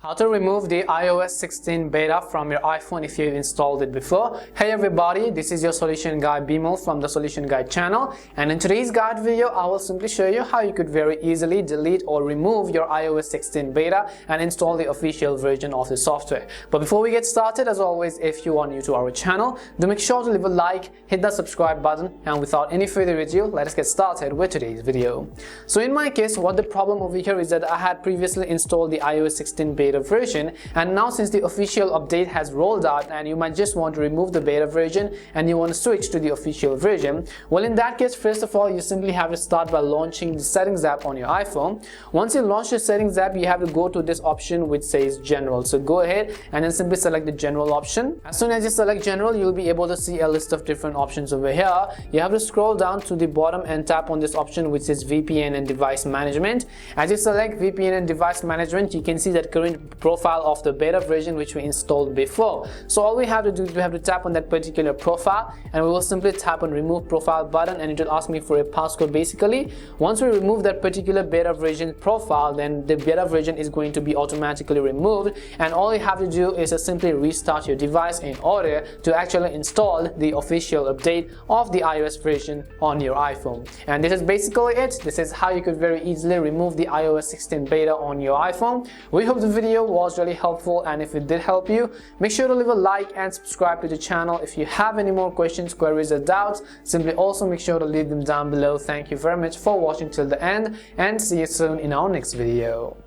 How to remove the iOS 16 beta from your iPhone if you've installed it before. Hey everybody, this is your solution guy Bimal from the Solution Guide channel, and in today's guide video I will simply show you how you could very easily delete or remove your iOS 16 beta and install the official version of the software. But before we get started, as always, if you are new to our channel, do make sure to leave a like, hit that subscribe button, and without any further ado, let us get started with today's video. So in my case, what the problem over here is that I had previously installed the iOS 16 beta version, and now since the official update has rolled out and you might just want to remove the beta version and you want to switch to the official version, well, in that case, first of all, you simply have to start by launching the settings app on your iPhone. Once you launch the settings app, you have to go to this option which says general. So go ahead and then simply select the general option. As soon as you select general, you'll be able to see a list of different options over here. You have to scroll down to the bottom and tap on this option which says VPN and device management. As you select VPN and device management, you can see that current profile of the beta version which we installed before. So all we have to do is we have to tap on that particular profile, and we will simply tap on remove profile button, and it will ask me for a passcode. Basically, once we remove that particular beta version profile, then the beta version is going to be automatically removed, and all you have to do is to simply restart your device in order to actually install the official update of the iOS version on your iPhone. And this is basically it. This is how you could very easily remove the iOS 16 beta on your iPhone. We hope the video was really helpful, and if it did help you, make sure to leave a like and subscribe to the channel. If you have any more questions, queries or doubts, simply also make sure to leave them down below. Thank you very much for watching till the end, and see you soon in our next video.